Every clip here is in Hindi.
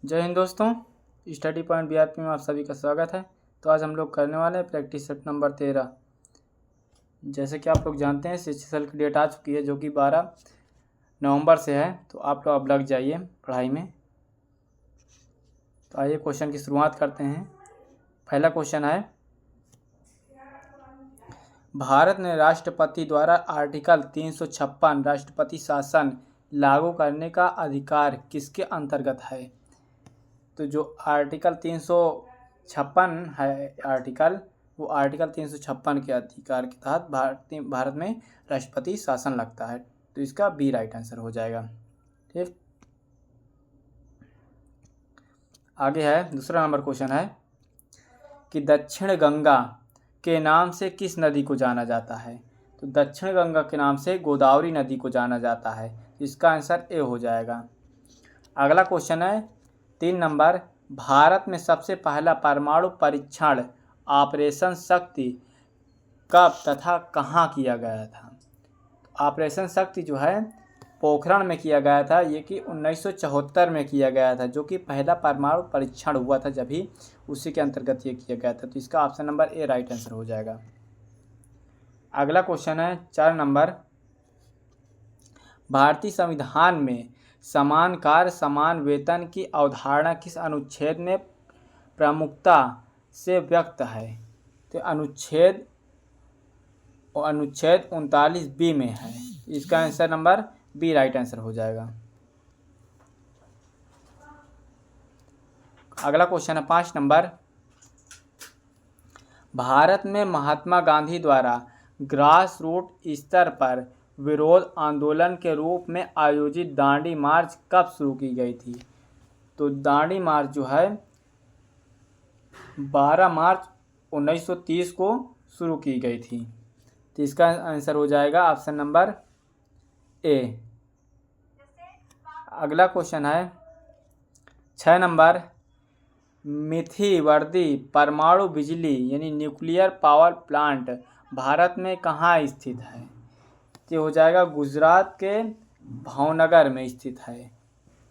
जय हिंद दोस्तों, स्टडी पॉइंट बीआरपी में आप सभी का स्वागत है। तो आज हम लोग करने वाले हैं प्रैक्टिस सेट नंबर 13। जैसे कि आप लोग जानते हैं CHSL की डेट आ चुकी है जो कि 12 नवंबर से है। तो आप लोग अब लग जाइए पढ़ाई में। तो आइए क्वेश्चन की शुरुआत करते हैं। पहला क्वेश्चन है, भारत ने राष्ट्रपति द्वारा आर्टिकल 356 राष्ट्रपति शासन लागू करने का अधिकार किसके अंतर्गत है। तो जो आर्टिकल 356 है वो आर्टिकल 356 के अधिकार के तहत भारत में राष्ट्रपति शासन लगता है। तो इसका बी राइट आंसर हो जाएगा। ठीक, आगे है दूसरा नंबर क्वेश्चन है कि दक्षिण गंगा के नाम से किस नदी को जाना जाता है। तो दक्षिण गंगा के नाम से गोदावरी नदी को जाना जाता है। इसका आंसर ए हो जाएगा। अगला क्वेश्चन है 3 नंबर, भारत में सबसे पहला परमाणु परीक्षण ऑपरेशन शक्ति कब तथा कहाँ किया गया था। ऑपरेशन शक्ति जो है पोखरण में किया गया था। ये कि 1974 में किया गया था, जो कि पहला परमाणु परीक्षण हुआ था जब ही उसी के अंतर्गत ये किया गया था। तो इसका option number A right answer हो जाएगा। अगला क्वेश्चन है 4 नंबर, भारतीय संविधान में समान कार्य समान वेतन की अवधारणा किस अनुच्छेद में प्रमुखता से व्यक्त है। तो अनुच्छेद 39B में है। इसका answer number B right answer हो जाएगा। अगला क्वेश्चन है 5 नंबर, भारत में महात्मा गांधी द्वारा ग्रास रूट स्तर पर विरोध आंदोलन के रूप में आयोजित दांडी मार्च कब शुरू की गई थी। तो दांडी मार्च जो है 12 मार्च 1930 को शुरू की गई थी। तो इसका आंसर हो जाएगा ऑप्शन नंबर ए। अगला क्वेश्चन है 6 नंबर, मिथीवर्दी परमाणु बिजली यानी न्यूक्लियर पावर प्लांट भारत में कहाँ स्थित है। तो हो जाएगा गुजरात के भावनगर में स्थित है।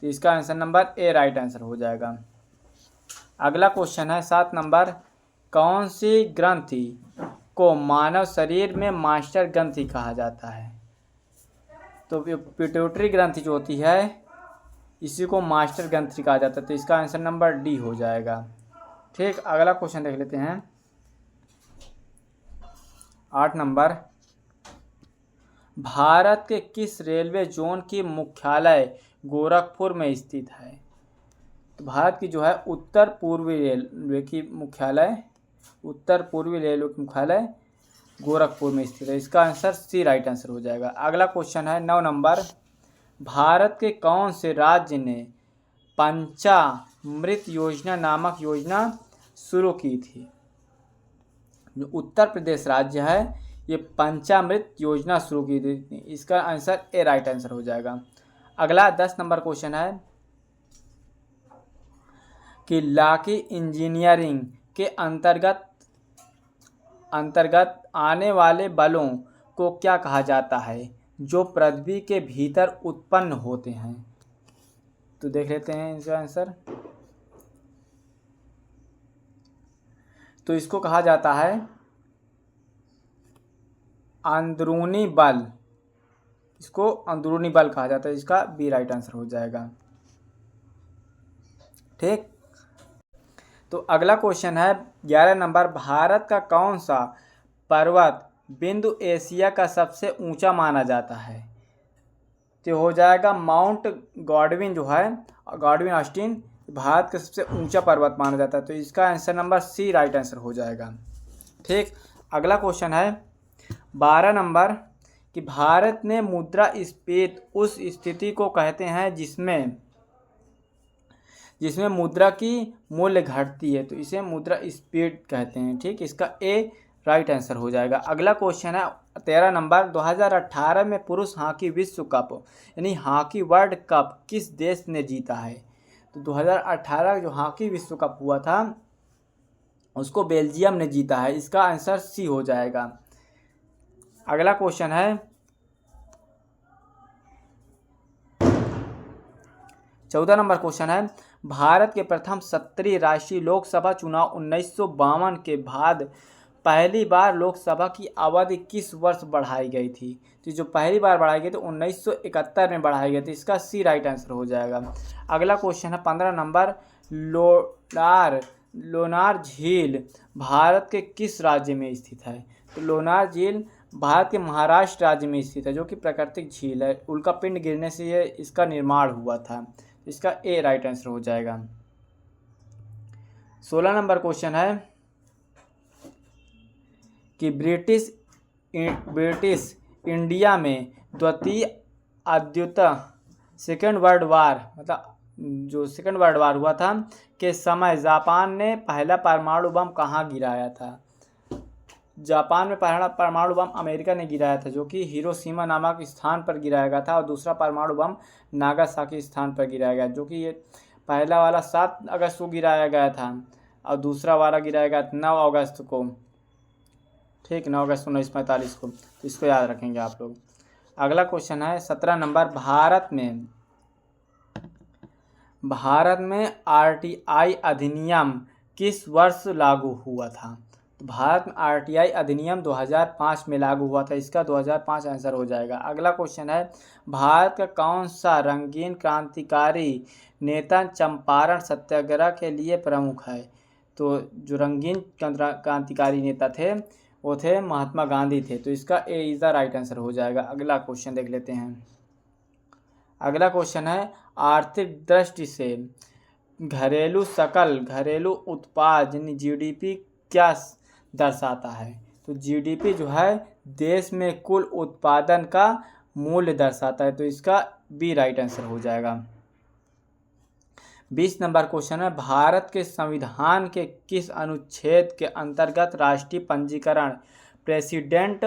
तो इसका answer number A right answer हो जाएगा। अगला क्वेश्चन है 7 नंबर, कौन सी ग्रंथि को मानव शरीर में मास्टर ग्रंथि कहा जाता है। तो पिट्यूटरी ग्रंथि जो होती है इसी को मास्टर ग्रंथि कहा जाता है। तो इसका आंसर नंबर डी हो जाएगा। ठीक, अगला क्वेश्चन देख लेते हैं 8 नंबर, भारत के किस रेलवे जोन की मुख्यालय गोरखपुर में स्थित है। तो भारत की जो है उत्तर पूर्वी रेलवे की मुख्यालय गोरखपुर में स्थित है। इसका आंसर सी राइट आंसर हो जाएगा। अगला क्वेश्चन है 9 नंबर, भारत के कौन से राज्य ने पंचामृत योजना नामक योजना शुरू की थी। जो उत्तर प्रदेश राज्य है ये पंचामृत योजना शुरू की थी। इसका आंसर ए राइट आंसर हो जाएगा। अगला 10 नंबर क्वेश्चन है कि लॉकी इंजीनियरिंग के अंतर्गत आने वाले बलों को क्या कहा जाता है जो पृथ्वी के भीतर उत्पन्न होते हैं। तो देख लेते हैं इसका आंसर। तो इसको कहा जाता है अंदरूनी बल। इसको अंदरूनी बल कहा जाता है। इसका बी राइट आंसर हो जाएगा। ठीक, तो अगला क्वेश्चन है 11 नंबर, भारत का कौन सा पर्वत बिंदु एशिया का सबसे ऊंचा माना जाता है। तो हो जाएगा माउंट गॉडविन जो है गॉडविन ऑस्टिन भारत का सबसे ऊंचा पर्वत माना जाता है। तो इसका answer number C right answer हो जाएगा। ठीक, अगला क्वेश्चन है 12 नंबर कि भारत में मुद्रास्फीति उस स्थिति को कहते हैं जिसमें मुद्रा की मूल्य घटती है। तो इसे मुद्रास्फीति कहते हैं। ठीक, इसका ए राइट आंसर हो जाएगा। अगला क्वेश्चन है 13 नंबर, 2018 में पुरुष हॉकी विश्व कप यानी हॉकी वर्ल्ड कप किस देश ने जीता है। तो 2018 जो हॉकी विश्व कप हुआ था उसको बेल्जियम ने जीता है। इसका आंसर सी हो जाएगा। अगला क्वेश्चन है 14 नंबर क्वेश्चन है, भारत के प्रथम 17 राष्ट्रीय लोकसभा चुनाव 1952 के बाद पहली बार लोकसभा की अवधि किस वर्ष बढ़ाई गई थी? तो जो पहली बार बढ़ाई गई थी 1971 में बढ़ाई गई थी। इसका सी राइट आंसर हो जाएगा। अगला क्वेश्चन है 15 नंबर, लोनार झील भारत के किस राज्य में स्थित है? तो लोनार झील भारत के महाराष्ट्र राज्य में स्थित है, जो कि प्राकृतिक झील है। उल्का पिंड गिरने से ये इसका निर्माण हुआ था। इसका ए राइट आंसर हो जाएगा। 16 नंबर क्वेश्चन है कि ब्रिटिश इंडिया में द्वितीय अद्युत सेकेंड वर्ल्ड वार, मतलब जो सेकेंड वर्ल्ड वार हुआ था के समय जापान ने पहला परमाणु बम कहाँ गिराया था? जापान में पहला परमाणु बम अमेरिका ने गिराया था, जो कि हिरोशिमा नामक स्थान पर गिराया गया था, और दूसरा परमाणु बम नागासाकी स्थान पर गिराया गया, जो कि ये पहला वाला 7 अगस्त को गिराया गया था और दूसरा वाला गिराया गया 9 अगस्त को। ठीक, 9 अगस्त 1945 को। तो इसको याद रखेंगे आप लोग। अगला क्वेश्चन है 17 नंबर, भारत में आरटीआई अधिनियम किस वर्ष लागू हुआ था? तो भारत में आरटीआई अधिनियम 2005 में लागू हुआ था। इसका 2005 आंसर हो जाएगा। अगला क्वेश्चन है, भारत का कौन सा रंगीन क्रांतिकारी नेता चंपारण सत्याग्रह के लिए प्रमुख है? तो जो रंगीन क्रांतिकारी नेता थे वो थे महात्मा गांधी थे। तो इसका ए इज द राइट आंसर हो जाएगा। अगला क्वेश्चन देख लेते हैं। अगला क्वेश्चन है, आर्थिक दृष्टि से घरेलू उत्पाद यानी जीडीपी क्या दर्शाता है? तो जीडीपी जो है देश में कुल उत्पादन का मूल्य दर्शाता है। तो इसका बी राइट आंसर हो जाएगा। 20 नंबर क्वेश्चन है, भारत के संविधान के किस अनुच्छेद के अंतर्गत राष्ट्रीय पंजीकरण प्रेसिडेंट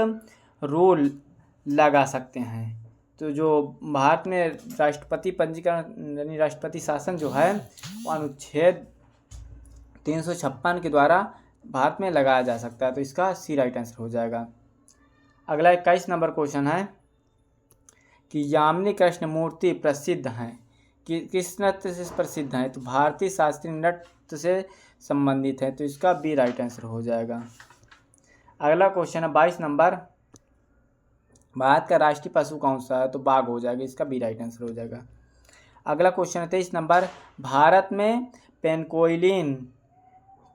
रूल लगा सकते हैं? तो जो भारत में राष्ट्रपति पंजीकरण यानी राष्ट्रपति शासन जो है वो अनुच्छेद 356 के द्वारा भारत में लगाया जा सकता है। तो इसका सी राइट आंसर हो जाएगा। अगला 21 नंबर क्वेश्चन है कि यामिनी कृष्णमूर्ति प्रसिद्ध हैं कि किस नृत्य से प्रसिद्ध हैं? तो भारतीय शास्त्रीय नृत्य से संबंधित है। तो इसका बी राइट आंसर हो जाएगा। अगला क्वेश्चन है 22 नंबर, भारत का राष्ट्रीय पशु कौन सा है? तो बाघ हो जाएगा। इसका बी राइट आंसर हो जाएगा। अगला क्वेश्चन है 23 नंबर, भारत में पेनिसिलिन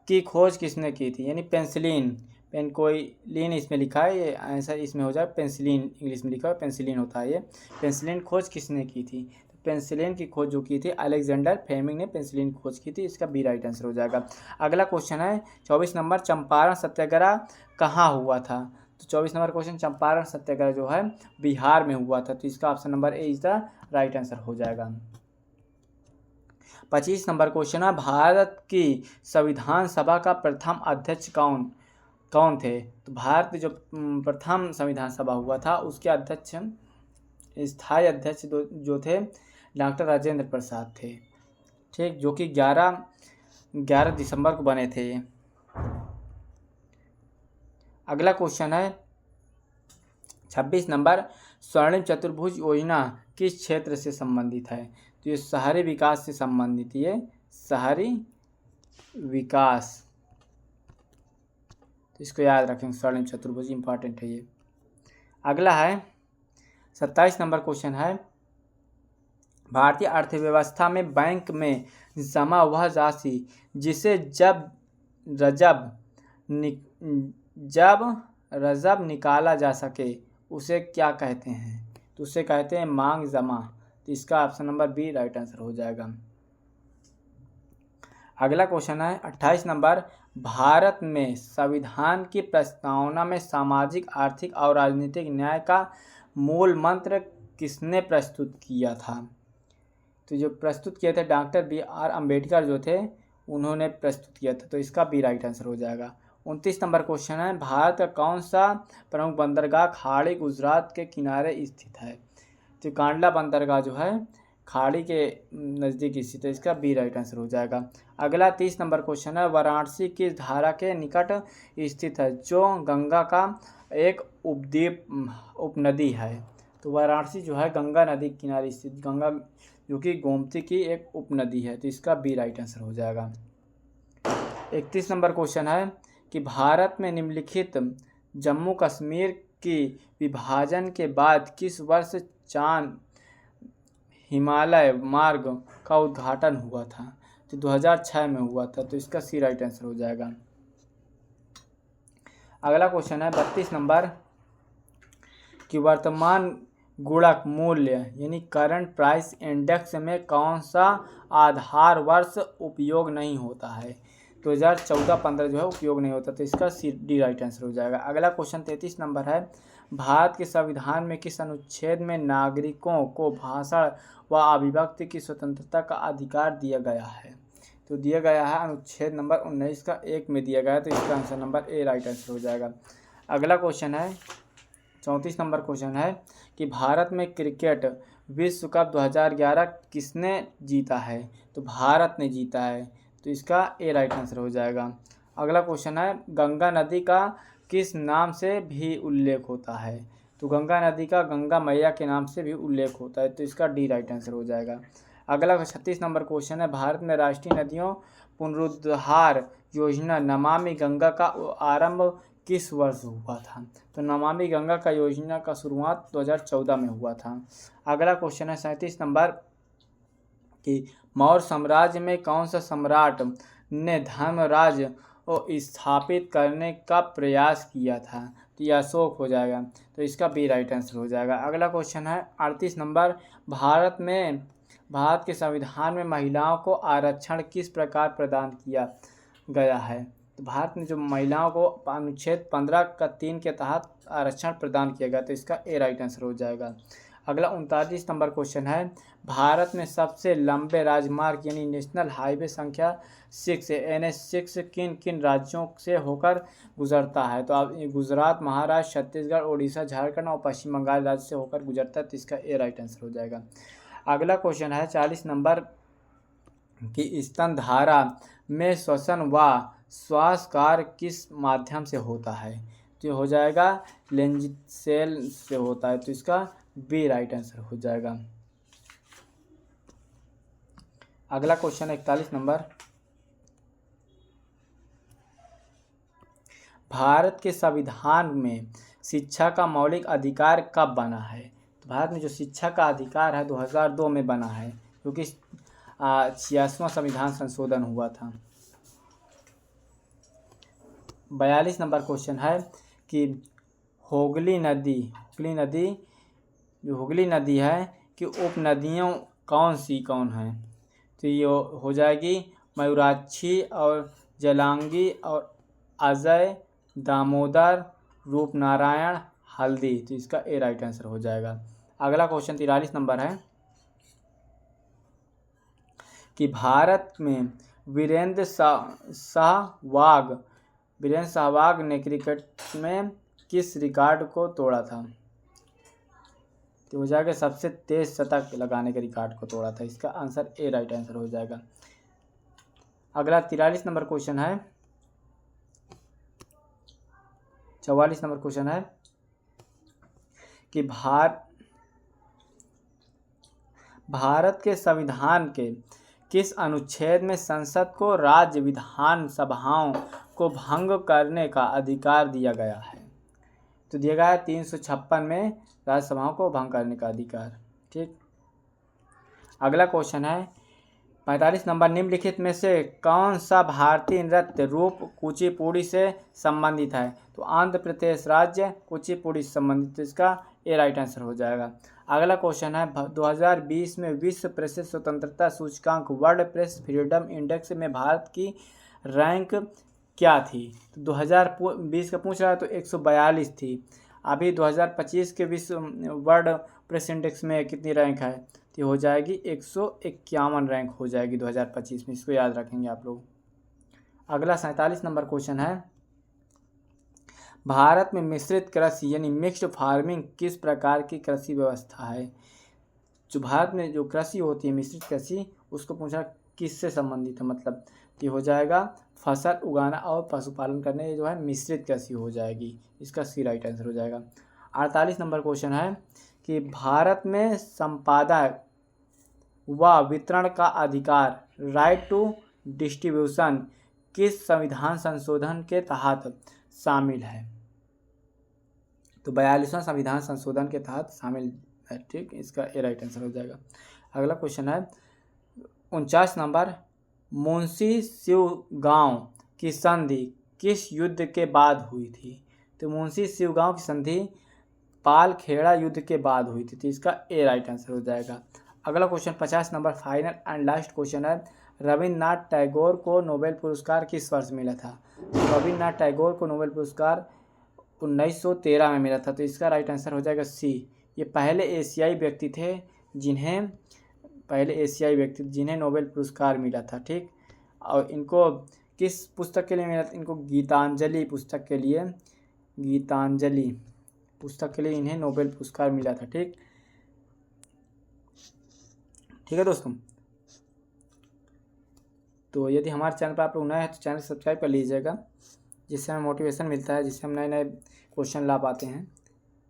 की खोज किसने की थी? यानी पेनिसिलिन इसमें लिखा है, ये आंसर इसमें हो जाए पेनिसिलिन, इंग्लिश में लिखा है पेनिसिलिन होता है ये। पेनिसिलिन खोज किसने की थी? तो पेनिसिलिन की खोज जो की थी अलेक्जेंडर फ्लेमिंग ने पेनिसिलिन खोज की थी। इसका बी राइट आंसर हो जाएगा। अगला क्वेश्चन है 24 नंबर, चंपारण सत्याग्रह कहाँ हुआ था? तो 24 नंबर क्वेश्चन, चंपारण सत्याग्रह जो है बिहार में हुआ था। तो इसका option number A is the right answer हो जाएगा। 25 नंबर क्वेश्चन है, भारत की संविधान सभा का प्रथम अध्यक्ष कौन थे? तो भारत में जो प्रथम संविधान सभा हुआ था उसके अध्यक्ष स्थायी अध्यक्ष जो थे डॉक्टर राजेंद्र प्रसाद थे। ठीक, जो कि 11 दिसंबर को बने थे। अगला क्वेश्चन है 26 नंबर, स्वर्णिम चतुर्भुज योजना किस क्षेत्र से संबंधित है? तो ये शहरी विकास से संबंधित, ये शहरी विकास। तो इसको याद रखें, स्वर्णिम चतुर्भुज इंपॉर्टेंट है ये। अगला है 27 नंबर क्वेश्चन है, भारतीय अर्थव्यवस्था में बैंक में जमा वह राशि जिसे जब रजब निकाला जा सके उसे क्या कहते हैं? तो उसे कहते हैं मांग जमा। तो इसका option number B right answer हो जाएगा। अगला क्वेश्चन है 28 नंबर, भारत में संविधान की प्रस्तावना में सामाजिक, आर्थिक और राजनीतिक न्याय का मूल मंत्र किसने प्रस्तुत किया था? तो जो प्रस्तुत किए थे डॉक्टर BR अम्बेडकर जो थे उन्होंने प्रस्तुत किया था। तो इसका बी राइट आंसर हो जाएगा। 29 नंबर क्वेश्चन है, भारत का कौन सा प्रमुख बंदरगाह खाड़ी गुजरात के किनारे स्थित है? तो कांडला बंदरगाह जो है खाड़ी के नज़दीक स्थित है। इसका बी राइट आंसर हो जाएगा। अगला 30 नंबर क्वेश्चन है, वाराणसी किस धारा के निकट स्थित है जो गंगा का एक उपनदी है? तो वाराणसी जो है गंगा नदी के किनारे स्थित, गंगा जो कि गोमती की एक उपनदी है, तो इसका बी राइट आंसर हो जाएगा। 31 नंबर क्वेश्चन है कि भारत में निम्नलिखित जम्मू कश्मीर की विभाजन के बाद किस वर्ष चांद हिमालय मार्ग का उद्घाटन हुआ था? तो 2006 में हुआ था, तो इसका सी राइट आंसर हो जाएगा। अगला क्वेश्चन है 32 नंबर कि वर्तमान गुणक मूल्य यानी करंट प्राइस इंडेक्स में कौन सा आधार वर्ष उपयोग नहीं होता है? 2014-15 जो है उपयोग नहीं होता, तो इसका सी डी राइट आंसर हो जाएगा। अगला क्वेश्चन 33 नंबर है भारत के संविधान में किस अनुच्छेद में नागरिकों को भाषण व अभिव्यक्ति की स्वतंत्रता का अधिकार दिया गया है? तो दिया गया है अनुच्छेद नंबर 19 का 1 में दिया गया है, तो इसका answer number A right answer हो जाएगा। अगला क्वेश्चन है 34 नंबर क्वेश्चन है कि भारत में क्रिकेट विश्व कप 2011 किसने जीता है? तो भारत ने जीता है, तो इसका ए राइट आंसर हो जाएगा। अगला क्वेश्चन है गंगा नदी का किस नाम से भी उल्लेख होता है? तो गंगा नदी का गंगा मैया के नाम से भी उल्लेख होता है, तो इसका डी राइट आंसर हो जाएगा। अगला 36 नंबर क्वेश्चन है भारत में राष्ट्रीय नदियों पुनरुद्धार योजना नमामि गंगा का आरंभ किस वर्ष हुआ था? तो नमामि गंगा का योजना का शुरुआत 2014 में हुआ था। अगला क्वेश्चन है 37 नंबर कि मौर्य साम्राज्य में कौन सा सम्राट ने धर्मराज को स्थापित करने का प्रयास किया था? तो यह अशोक हो जाएगा, तो इसका बी राइट आंसर हो जाएगा। अगला क्वेश्चन है 38 नंबर भारत के संविधान में महिलाओं को आरक्षण किस प्रकार प्रदान किया गया है? तो भारत में जो महिलाओं को अनुच्छेद 15 का 3 के तहत आरक्षण प्रदान किया गया, तो इसका ए राइट आंसर हो जाएगा। अगला 39 नंबर क्वेश्चन है भारत में सबसे लंबे राजमार्ग यानी नेशनल हाईवे संख्या 6 NH6 किन किन राज्यों से होकर गुजरता है? तो आप गुजरात, महाराष्ट्र, छत्तीसगढ़, उड़ीसा, झारखंड और पश्चिम बंगाल राज्य से होकर गुजरता है, तो इसका ए राइट आंसर हो जाएगा। अगला क्वेश्चन है 40 नंबर कि स्तनधारा में श्वसन व श्वास कार्य किस माध्यम से होता है? तो हो जाएगा लेंजिसेल से होता है, तो इसका बी राइट आंसर हो जाएगा। अगला क्वेश्चन 41 नंबर भारत के संविधान में शिक्षा का मौलिक अधिकार कब बना है? तो भारत में जो शिक्षा का अधिकार है 2002 में बना है, क्योंकि 86वां संविधान संशोधन हुआ था। 42 नंबर क्वेश्चन है कि हुगली नदी है कि उपनदियों कौन है? तो ये हो जाएगी मयूराक्षी और जलांगी और अजय, दामोदर, रूपनारायण, हल्दी, तो इसका ए राइट आंसर हो जाएगा। अगला क्वेश्चन 43 नंबर है कि भारत में वीरेंद्र सहवाग ने क्रिकेट में किस रिकॉर्ड को तोड़ा था? तो हो जाएगा सबसे तेज शतक लगाने के रिकॉर्ड को तोड़ा था, इसका आंसर ए राइट आंसर हो जाएगा। अगला 43 नंबर क्वेश्चन है 44 नंबर क्वेश्चन है कि भारत के संविधान के किस अनुच्छेद में संसद को राज्य विधान सभाओं को भंग करने का अधिकार दिया गया है? तो दिया गया है 356 में राज्यसभाओं को भंग करने का अधिकार। ठीक। अगला क्वेश्चन है 45 नंबर निम्नलिखित में से कौन सा भारतीय नृत्य रूप कुचिपुड़ी से संबंधित है? तो आंध्र प्रदेश राज्य कुचिपुड़ी से संबंधित, इसका ए राइट आंसर हो जाएगा। अगला क्वेश्चन है 2020 में विश्व प्रेस स्वतंत्रता सूचकांक वर्ल्ड प्रेस फ्रीडम इंडेक्स में भारत की रैंक क्या थी? तो 2020 का पूछ रहा है, तो 142 थी। अभी 2025 के विश्व वर्ल्ड प्रेस इंडेक्स में कितनी रैंक है? तो हो जाएगी 151 रैंक हो जाएगी 2025 में, इसको याद रखेंगे आप लोग। अगला 47 नंबर क्वेश्चन है भारत में मिश्रित कृषि यानी मिक्स्ड फार्मिंग किस प्रकार की कृषि व्यवस्था है? जो भारत में जो कृषि होती है मिश्रित कृषि, उसको पूछा किससे संबंधित है, मतलब ये हो जाएगा फसल उगाना और पशुपालन करने, ये जो है मिश्रित कृषि हो जाएगी, इसका सी राइट आंसर हो जाएगा। 48 नंबर क्वेश्चन है कि भारत में संपादक व वितरण का अधिकार राइट टू डिस्ट्रीब्यूशन किस संविधान संशोधन के तहत शामिल है? तो 42वां संविधान संशोधन के तहत शामिल है। ठीक, इसका ए राइट आंसर हो जाएगा। अगला क्वेश्चन है 49 नंबर, मुंशी शिवगांव की संधि किस युद्ध के बाद हुई थी? तो मुंशी शिवगांव की संधि पालखेड़ा युद्ध के बाद हुई थी। तो इसका ए राइट आंसर हो जाएगा। अगला question 50 number, final and last question है, रविन्द्रनाथ टैगोर को नोबेल पुरस्कार किस वर्ष मिला था? रविन्द्रनाथ टैगोर को नोबेल पुरस्कार 1913 में मिला था। तो इसका राइट आंसर हो जाएगा सी। ये पहले एशियाई व्यक्ति थे जिन्हें नोबेल पुरस्कार मिला था। ठीक, और इनको किस पुस्तक के लिए मिला था? इनको गीतांजलि पुस्तक के लिए इन्हें नोबेल पुरस्कार मिला था। ठीक है दोस्तों, तो यदि हमारे चैनल पर आप लोग नए हैं तो चैनल सब्सक्राइब कर लीजिएगा, जिससे हमें मोटिवेशन मिलता है, जिससे हम नए नए क्वेश्चन ला पाते हैं।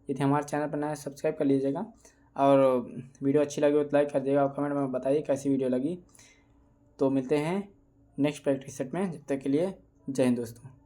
यदि हमारे चैनल पर नए सब्सक्राइब कर लीजिएगा, और वीडियो अच्छी लगी हो तो लाइक कर दिएगा, और कमेंट में बताइए कैसी वीडियो लगी। तो मिलते हैं नेक्स्ट प्रैक्टिस सेट में, जब तक के लिए जय हिंद दोस्तों।